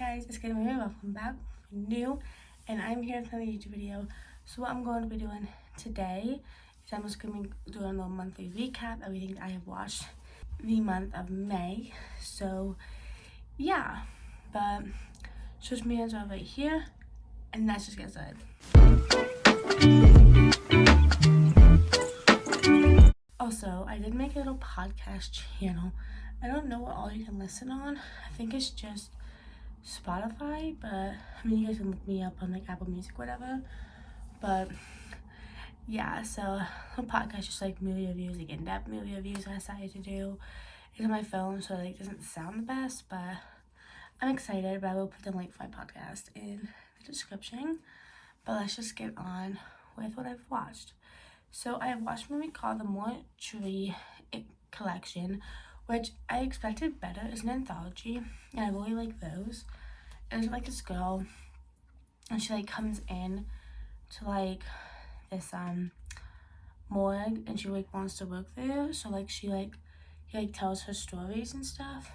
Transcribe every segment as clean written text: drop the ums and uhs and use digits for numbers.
guys, it's Kayla here. Welcome back. New, and I'm here with another YouTube video. So what I'm going to be doing today is I'm just going to be doing a little monthly recap, everything that I have watched the month of May. So yeah, but social medias are right here, and let's just get started. Also, I did make a little podcast channel. I don't know what all you can listen on. I think it's just Spotify, but I mean, you guys can look me up on like Apple Music, whatever. But yeah, so a podcast just like movie reviews, like in-depth movie reviews I decided to do. It's on my phone, so like it doesn't sound the best, but I'm excited. But I will put the link for my podcast in the description. But let's just get on with what I've watched. So I have watched a movie called The Mortuary Collection, which I expected better. It's an anthology, and I really like those. It was like this girl, and she like comes in to like this morgue, and she like wants to work there. So like he tells her stories and stuff.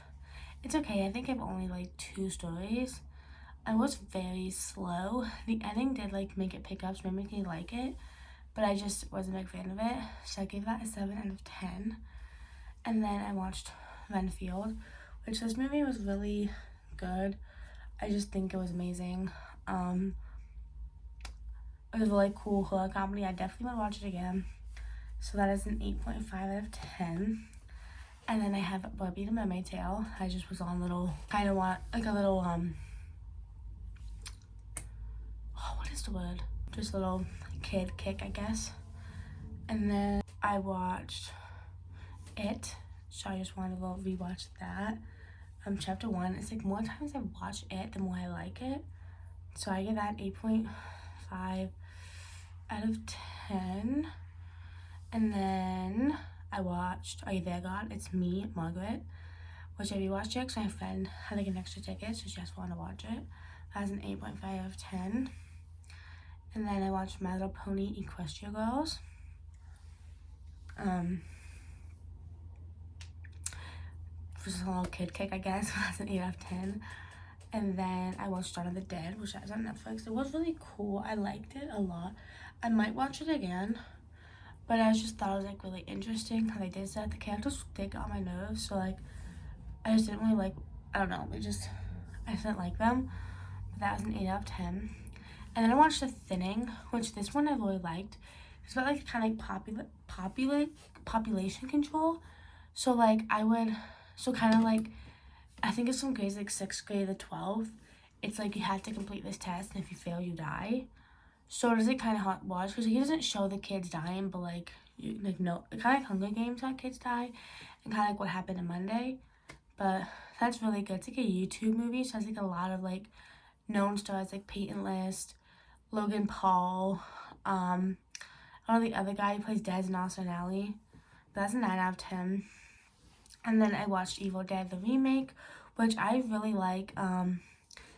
It's okay. I think I've only like 2 stories. I was very slow. The ending did like make it pick up, so made me like it, but I just wasn't a big fan of it. So I gave that a 7 out of 10. And then I watched Renfield, which this movie was really good. I just think it was amazing. It was a really cool horror comedy. I definitely would watch it again. So that is an 8.5 out of 10. And then I have Barbie the Mermaid Tale. I just was on what is the word? Just a little kid kick, I guess. And then I watched It. So I just wanted to rewatch that. Chapter 1. It's like more times I watch it, the more I like it. So I give that 8.5 out of 10. And then I watched Are You There, God? It's Me, Margaret, which I rewatched it because my friend had like an extra ticket, so she just wanted to watch it. That was an 8.5 out of 10. And then I watched My Little Pony Equestria Girls. Just a little kid kick, I guess. That's an 8 out of 10. And then I watched Dawn of the Dead, which is on Netflix. It was really cool. I liked it a lot. I might watch it again, but I just thought it was like really interesting how they did that. The characters did get on my nerves, so like I just didn't really like. I don't know. I just didn't like them. But that was an 8 out of 10. And then I watched The Thinning, which this one I really liked. It's about like kind of like population control. So like kind of like, I think it's some grades like 6th grade to 12th. It's like you have to complete this test, and if you fail, you die. So does it kind of hot watch because he doesn't show the kids dying, but like it kind of like Hunger Games how kids die, and kind of like what happened on Monday. But that's really good. It's like a YouTube movie, so it's like a lot of like known stars like Peyton List, Logan Paul, I don't know the other guy who plays Dez in Austin Alley. But that's a 9 out of 10. And then I watched Evil Dead the remake, which I really like.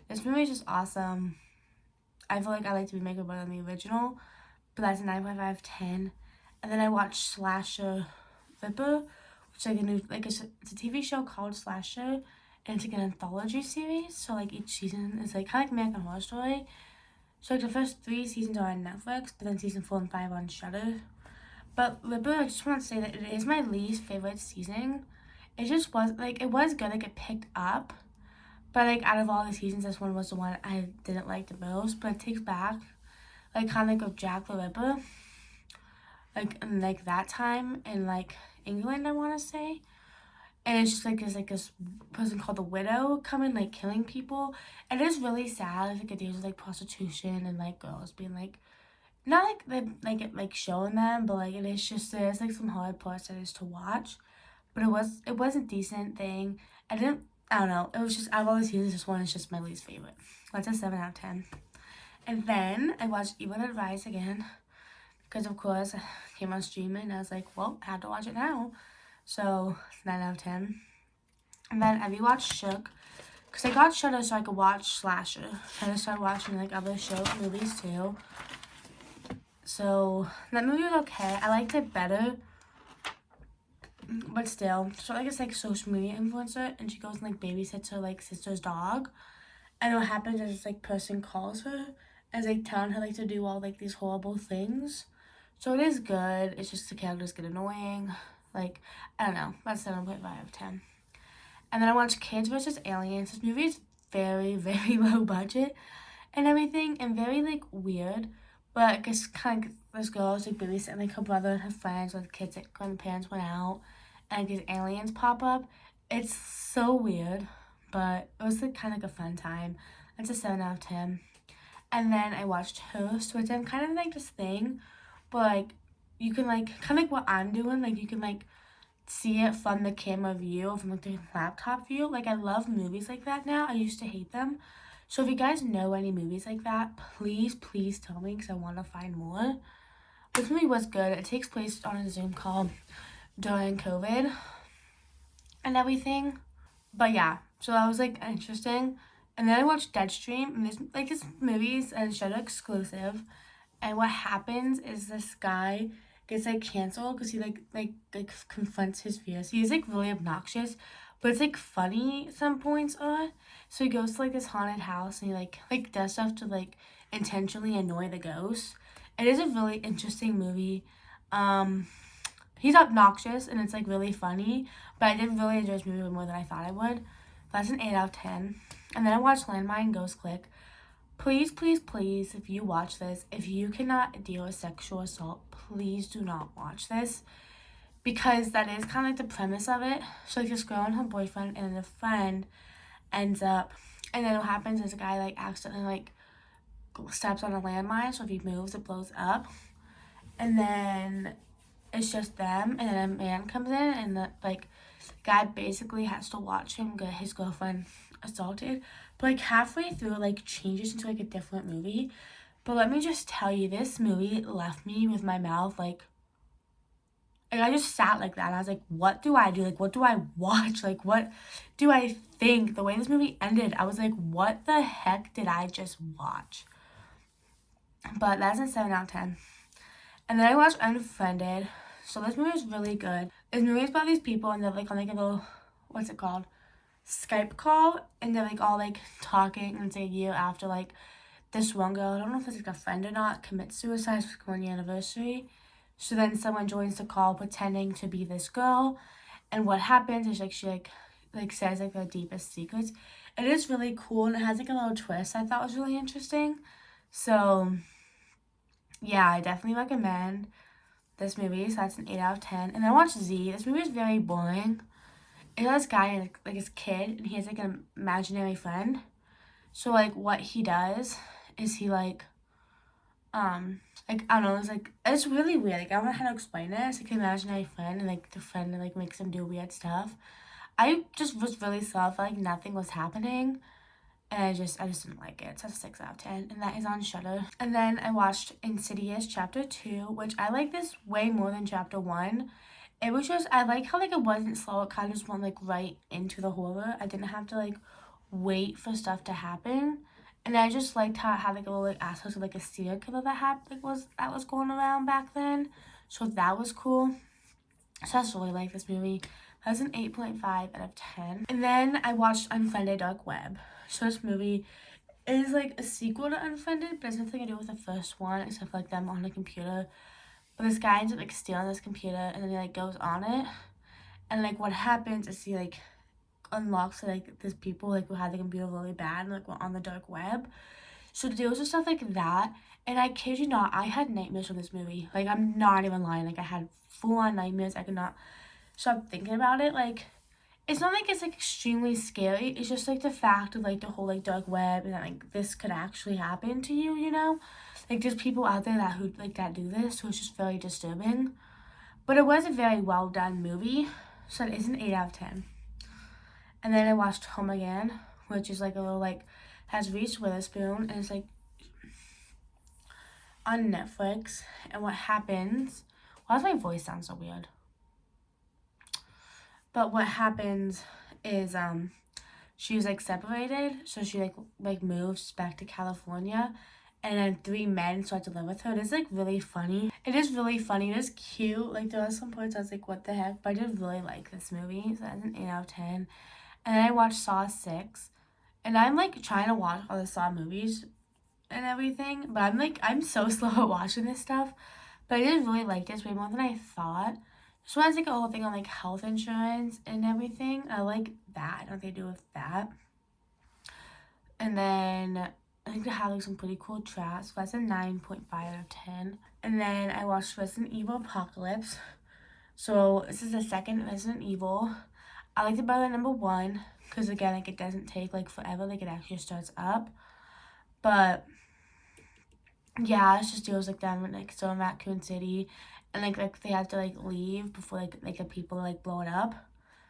This movie is just awesome. I feel like I like the remake better than the original, but that's a 9.5 out of 10. And then I watched Slasher Ripper, which is like it's a TV show called Slasher, and it's like an anthology series. So like each season is like kind of like American Horror Story. So like the first 3 seasons are on Netflix, but then season 4 and 5 on Shudder. But Ripper, I just want to say that it is my least favorite season. It just was like it was good, like it picked up. But like out of all the seasons, this one was the one I didn't like the most. But it takes back like kind of like of Jack the Ripper, like in like that time in like England, I want to say. And it's just like there's like this person called the Widow coming like killing people. And it is really sad. Like it deals with like prostitution and like girls being like not like showing them, but like it is just there's like some hard parts that is to watch. But it was a decent thing. I don't know. It was just out of all the seasons, this one is just my least favorite. That's a 7 out of 10. And then I watched Evil Dead Rise again because of course it came on streaming and I was like, well, I have to watch it now. So 9 out of 10. And then I rewatched Shook because I got Shudder so I could watch Slasher. I just started watching like other movies too. So that movie was okay. I liked it better. But still, so like it's like social media influencer, and she goes and like babysits her like sister's dog, And what happens is this like person calls her and is like telling her like to do all like these horrible things. So it is good. It's just the characters get annoying. Like, I don't know. That's 7.5 out of 10. And then I watched Kids vs. Aliens. This movie is very, very low budget and everything, and very like weird. But it's kind of this girl is like babysitting like her brother and her friends with kids like when the parents went out, and these aliens pop up. It's so weird, but it was like kind of like a fun time. It's a 7 out of 10. And then I watched Host, which I'm kind of like this thing, but like you can like kind of like what I'm doing, like you can like see it from the camera view or from like the laptop view. Like I love movies like that now. I used to hate them. So if you guys know any movies like that, please tell me because I want to find more. This movie was good. It takes place on a Zoom call during COVID and everything. But yeah, so that was like interesting. And then I watched Deadstream, and this movie's a Shudder exclusive. And what happens is this guy gets like canceled because he like confronts his fears. He's like really obnoxious, but it's like funny at some points. So he goes to like this haunted house and he like does stuff to like intentionally annoy the ghost. It is a really interesting movie. He's obnoxious and it's like really funny, but I did really enjoy this movie more than I thought I would. That's an 8 out of 10. And then I watched Landmine Ghost Click. Please, if you watch this, if you cannot deal with sexual assault, please do not watch this. Because that is kind of like the premise of it. So like this girl and her boyfriend and then a friend ends up, and then what happens is a guy like accidentally like steps on a landmine, so if he moves it blows up. And then it's just them, and then a man comes in, and the like guy basically has to watch him get his girlfriend assaulted. But like halfway through, like changes into like a different movie. But let me just tell you, this movie left me with my mouth like I just sat like that. And I was like, what do I do? Like, what do I watch? Like, what do I think? The way this movie ended, I was like, what the heck did I just watch? But that's a 7 out of 10. And then I watched Unfriended. So this movie is really good. This movie is about these people and they're like on like a little, what's it called? Skype call. And they're like all like talking, and it's like a year after like this one girl, I don't know if it's like a friend or not, commits suicide for the 1 year anniversary. So then someone joins the call pretending to be this girl. And what happens is like she like says like their deepest secrets. It is really cool and it has like a little twist I thought was really interesting. So yeah, I definitely recommend this movie. So that's an 8 out of 10. And then I watched Z. This movie is very boring. It has this guy like his kid, and he has like an imaginary friend. So like what he does is he like I don't know, it's really weird. Like I don't know how to explain it. It's like an imaginary friend, and like the friend like makes him do weird stuff. I just was really sad. Like nothing was happening. And I just didn't like it. So that's a 6 out of 10. And that is on Shudder. And then I watched Insidious Chapter 2, which I like this way more than Chapter 1. It was just, I like how like it wasn't slow. It kind of just went like right into the horror. I didn't have to like wait for stuff to happen. And I just liked how it had like a little like aspect of like a serial killer that was going around back then. So that was cool. So I just really like this movie. That's an 8.5 out of 10. And then I watched Unfriended Dark Web. So this movie is like a sequel to Unfriended, but it has nothing to do with the first one except for like them on a computer. But this guy ends up like stealing this computer, and then he like goes on it. And like what happens is he like unlocks like these people like who had the computer really bad and like were on the dark web. So it deals with stuff like that. And I kid you not, I had nightmares from this movie. Like I'm not even lying. Like I had full on nightmares. I could not stop thinking about it. Like it's not like it's like extremely scary. It's just like the fact of like the whole like dark web and that like this could actually happen to you, you know? Like there's people out there that do this, so it's just very disturbing. But it was a very well done movie. So it is an 8 out of 10. And then I watched Home Again, which is like a little like has Reese Witherspoon, and it's like on Netflix. And what happens? Why does my voice sound so weird? But what happens is she was like separated, so she like moves back to California, and then 3 men start to live with her. It is like really funny. It is really funny. It is cute. Like there are some points I was like, what the heck? But I did really like this movie. So that's an 8 out of 10. And then I watched Saw 6. And I'm like trying to watch all the Saw movies and everything, but I'm so slow at watching this stuff. But I did really like this way more than I thought. This one's like a whole thing on like health insurance and everything. I like that. I know what they do with that. And then I think they have like some pretty cool tracks. So that's a 9.5 out of 10. And then I watched Resident Evil Apocalypse. So this is the second Resident Evil. I liked it better than number one because again, like it doesn't take like forever. Like it actually starts up. But yeah, it's just deals like them like still in Raccoon City, and like they have to like leave before like the people like blow it up.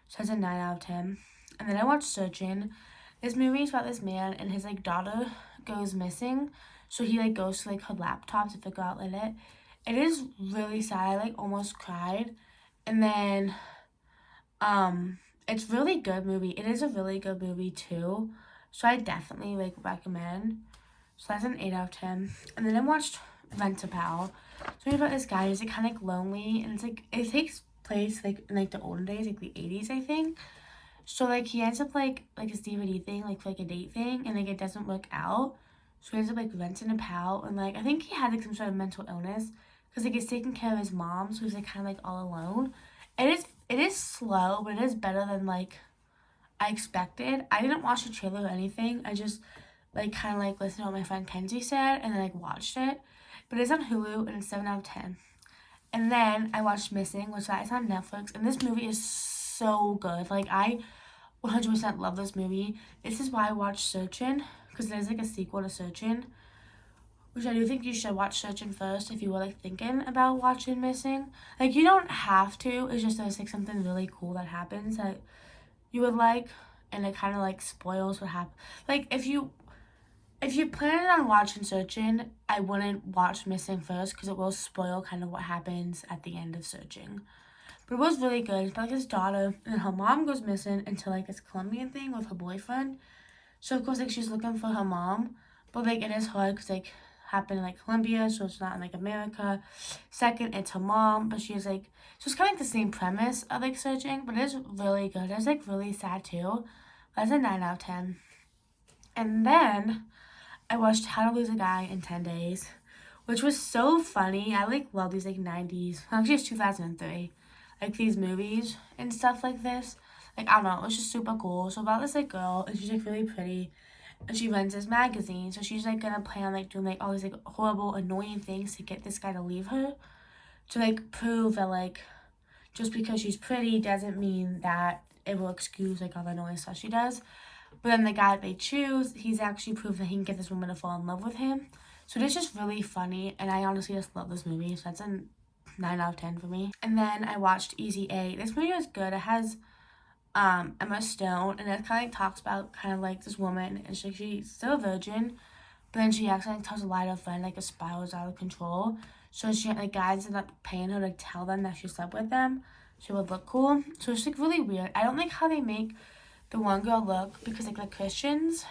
So that's a 9 out of 10. And then I watched Searching. This movie is about this man and his like daughter goes missing. So he like goes to like her laptop to figure out like it. It is really sad. I like almost cried. And then it's really good movie. It is a really good movie too. So I definitely like recommend. So that's an 8 out of 10. And then I watched Rent-A-Pal. So about this guy who's like kind of like lonely, and it's like it takes place like in like the olden days, like the 80s, I think. So like he ends up like this DVD thing, like for like a date thing, and like it doesn't work out. So he ends up like renting a pal, and like I think he had like some sort of mental illness because like he's taking care of his mom, so he's like kind of like all alone. It is slow, but it is better than like I expected. I didn't watch the trailer or anything. I just like kind of like listened to what my friend Kenzie said and then like watched it. But it's on Hulu and it's 7 out of 10. And then I watched Missing, which that is on Netflix, and this movie is so good. Like I 100% love this movie. This is why I watched Searchin', because there's like a sequel to Searchin', which I do think you should watch Searchin' first if you were like thinking about watching Missing. Like you don't have to. It's just there's like something really cool that happens that you would like, and it kind of like spoils what happened. Like if you plan on watching Searching, I wouldn't watch Missing first because it will spoil kind of what happens at the end of Searching. But it was really good. It's about like his daughter and her mom goes missing into like this Colombian thing with her boyfriend. So of course like she's looking for her mom, but like it is hard because like happened in like Colombia, so it's not in like America. Second, it's her mom, but she's like so it's kind of like the same premise of like Searching, but it's really good. It's like really sad too. That's a 9 out of 10. And then I watched How to Lose a Guy in 10 Days, which was so funny. I like love these like 90s, actually it's 2003, like these movies and stuff like this. Like I don't know, it was just super cool. So about this like girl, and she's like really pretty, and she runs this magazine. So she's like gonna plan on like doing like all these like horrible, annoying things to get this guy to leave her, to like prove that like just because she's pretty doesn't mean that it will excuse like all the annoying stuff she does. But then the guy they choose, he's actually proved that he can get this woman to fall in love with him. So it's just really funny, and I honestly just love this movie. So that's a 9 out of 10 for me. And then I watched Easy A. This movie was good. It has Emma Stone, and it kind of like talks about kind of like this woman, and she's still a virgin, but then she accidentally tells a lie to a friend, like it spirals out of control. So she like guys end up paying her to tell them that she slept with them, so it would look cool. So it's like really weird. I don't like how they make the one girl look because like Christians,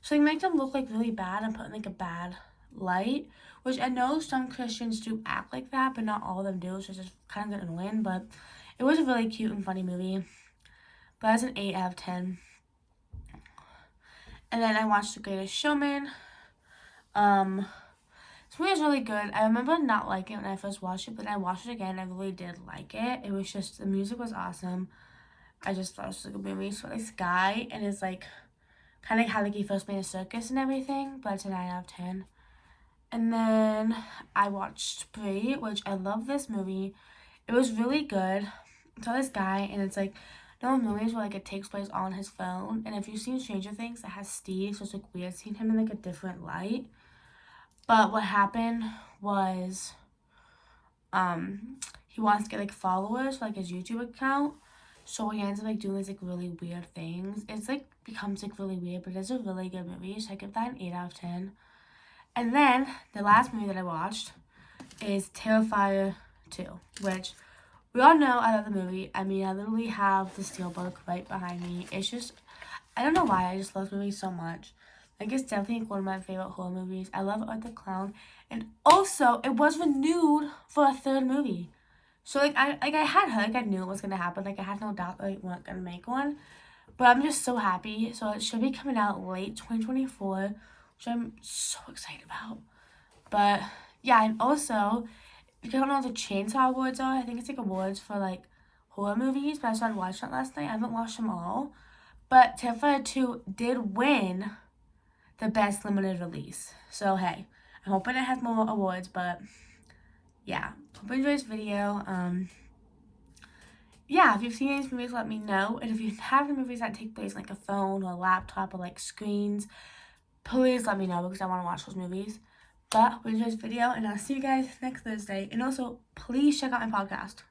so they make them look like really bad and put in like a bad light, which I know some Christians do act like that, but not all of them do, so it's just kind of annoying. But it was a really cute and funny movie. But that's an 8 out of 10. And then I watched The Greatest Showman. This movie was really good. I remember not liking it when I first watched it, but then I watched it again. I really did like it. It was just the music was awesome. I just thought it was a good movie. So this guy and it's like kind of how like he first made a circus and everything, but it's a 9 out of 10. And then I watched Brie, which I love this movie. It was really good. It's about this guy, and it's like no movies where like it takes place on his phone. And if you've seen Stranger Things, it has Steve, so it's like weird seeing him in like a different light. But what happened was, he wants to get like followers for like his YouTube account. So he ends up like doing these like really weird things. It's like becomes like really weird, but it's a really good movie. So I give that an 8 out of 10. And then the last movie that I watched is Terrifier 2, which we all know I love the movie. I mean, I literally have the steelbook right behind me. It's just, I don't know why, I just love the movie so much. Like, it's definitely one of my favorite horror movies. I love Art the Clown. And also, it was renewed for a third movie. So, like, I had hope. Like, I knew it was going to happen. Like, I had no doubt that they weren't going to make one. But I'm just so happy. So it should be coming out late 2024, which I'm so excited about. But yeah, and also, if you don't know what the Chainsaw Awards are, I think it's like awards for like horror movies, but I started watching it last night. I haven't watched them all. But Terrifier 2 did win the best limited release. So hey, I'm hoping it has more awards, but yeah. Hope you enjoyed this video. Yeah, if you've seen these movies, let me know. And if you have any movies that take place on like a phone or a laptop or like screens, please let me know because I want to watch those movies. But hope you enjoyed this video, and I'll see you guys next Thursday. And also, please check out my podcast.